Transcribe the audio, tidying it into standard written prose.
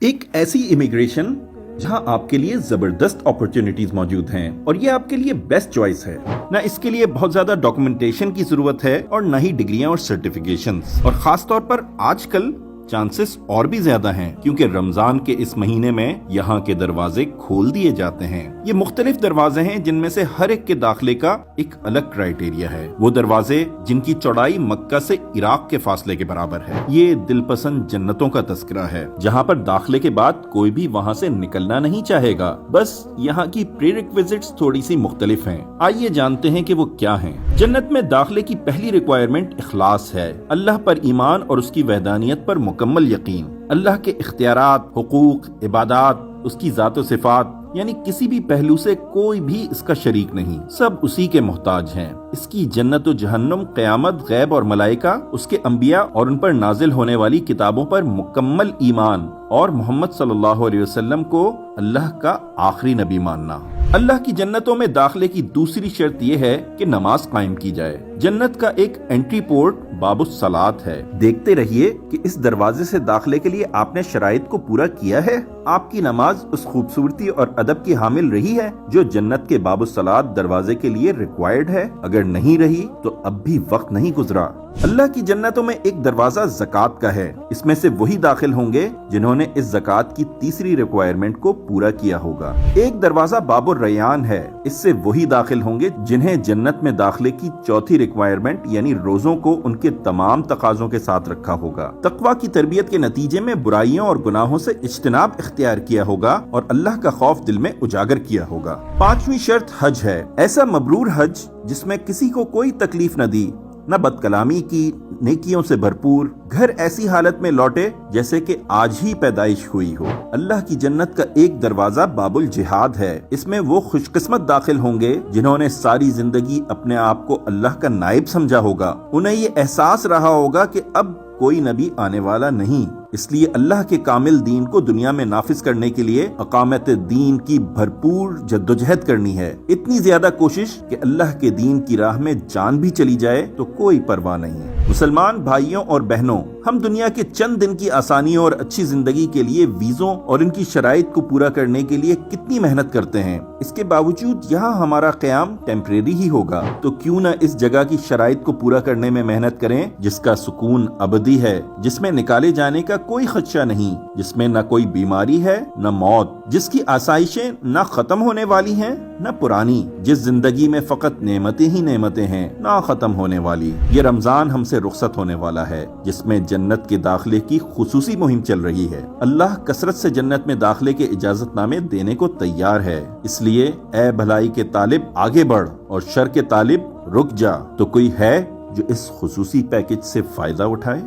ایک ایسی امیگریشن جہاں آپ کے لیے زبردست اپرچونٹیز موجود ہیں اور یہ آپ کے لیے بیسٹ چوائس ہے۔ نہ اس کے لیے بہت زیادہ ڈاکومنٹیشن کی ضرورت ہے اور نہ ہی ڈگریاں اور سرٹیفکیشنز، اور خاص طور پر آج کل چانسز اور بھی زیادہ ہیں کیونکہ رمضان کے اس مہینے میں یہاں کے دروازے کھول دیے جاتے ہیں۔ یہ مختلف دروازے ہیں جن میں سے ہر ایک کے داخلے کا ایک الگ کرائیٹیریا ہے۔ وہ دروازے جن کی چوڑائی مکہ سے عراق کے فاصلے کے برابر ہے۔ یہ دل پسند جنتوں کا تذکرہ ہے جہاں پر داخلے کے بعد کوئی بھی وہاں سے نکلنا نہیں چاہے گا، بس یہاں کی پری ریکویزٹس تھوڑی سی مختلف ہیں۔ آئیے جانتے ہیں کہ وہ کیا ہیں۔ جنت میں داخلے کی پہلی ریکوائرمنٹ اخلاص ہے، اللہ پر ایمان اور اس کی وحدانیت پر مکمل یقین۔ اللہ کے اختیارات، حقوق، عبادات، اس کی ذات و صفات، یعنی کسی بھی پہلو سے کوئی بھی اس کا شریک نہیں، سب اسی کے محتاج ہیں۔ اس کی جنت و جہنم، قیامت، غیب اور ملائکہ، اس کے انبیاء اور ان پر نازل ہونے والی کتابوں پر مکمل ایمان، اور محمد صلی اللہ علیہ وسلم کو اللہ کا آخری نبی ماننا۔ اللہ کی جنتوں میں داخلے کی دوسری شرط یہ ہے کہ نماز قائم کی جائے۔ جنت کا ایک انٹری پورٹ باب الصلاۃ ہے۔ دیکھتے رہیے کہ اس دروازے سے داخلے کے لیے آپ نے شرائط کو پورا کیا ہے۔ آپ کی نماز اس خوبصورتی اور ادب کی حامل رہی ہے جو جنت کے باب الصلاۃ دروازے کے لیے ریکوائرڈ ہے؟ اگر نہیں رہی تو اب بھی وقت نہیں گزرا۔ اللہ کی جنتوں میں ایک دروازہ زکوٰۃ کا ہے۔ اس میں سے وہی داخل ہوں گے جنہوں نے اس زکوٰۃ کی تیسری ریکوائرمنٹ کو پورا کیا ہوگا۔ ایک دروازہ باب الریان ہے۔ اس سے وہی داخل ہوں گے جنہیں جنت میں داخلے کی چوتھی ریکوائرمنٹ یعنی روزوں کو ان کے تمام تقاضوں کے ساتھ رکھا ہوگا۔ تقویٰ کی تربیت کے نتیجے میں برائیوں اور گناہوں سے اجتناب اختیار کیا ہوگا اور اللہ کا خوف دل میں اجاگر کیا ہوگا۔ پانچویں شرط حج ہے، ایسا مبرور حج جس میں کسی کو کوئی تکلیف نہ دی، نہ بد کلامی کی، نیکیوں سے بھرپور، گھر ایسی حالت میں لوٹے جیسے کہ آج ہی پیدائش ہوئی ہو۔ اللہ کی جنت کا ایک دروازہ باب الجہاد ہے۔ اس میں وہ خوش قسمت داخل ہوں گے جنہوں نے ساری زندگی اپنے آپ کو اللہ کا نائب سمجھا ہوگا۔ انہیں یہ احساس رہا ہوگا کہ اب کوئی نبی آنے والا نہیں، اس لیے اللہ کے کامل دین کو دنیا میں نافذ کرنے کے لیے اقامت دین کی بھرپور جدوجہد کرنی ہے۔ اتنی زیادہ کوشش کہ اللہ کے دین کی راہ میں جان بھی چلی جائے تو کوئی پرواہ نہیں۔ مسلمان بھائیوں اور بہنوں، ہم دنیا کے چند دن کی آسانیوں اور اچھی زندگی کے لیے ویزوں اور ان کی شرائط کو پورا کرنے کے لیے کتنی محنت کرتے ہیں۔ اس کے باوجود یہاں ہمارا قیام ٹیمپریری ہی ہوگا، تو کیوں نہ اس جگہ کی شرائط کو پورا کرنے میں محنت کریں جس کا سکون ابدی ہے، جس میں نکالے جانے کا کوئی خدشہ نہیں، جس میں نہ کوئی بیماری ہے نہ موت، جس کی آسائشیں نہ ختم ہونے والی ہیں نہ پرانی، جس زندگی میں فقط نعمتیں ہی نعمتیں ہیں نہ ختم ہونے والی۔ یہ رمضان ہم سے رخصت ہونے والا ہے جس میں جنت کے داخلے کی خصوصی مہم چل رہی ہے۔ اللہ کثرت سے جنت میں داخلے کے اجازت نامے دینے کو تیار ہے، اس لیے اے بھلائی کے طالب آگے بڑھ اور شر کے طالب رک جا۔ تو کوئی ہے جو اس خصوصی پیکج سے فائدہ اٹھائے؟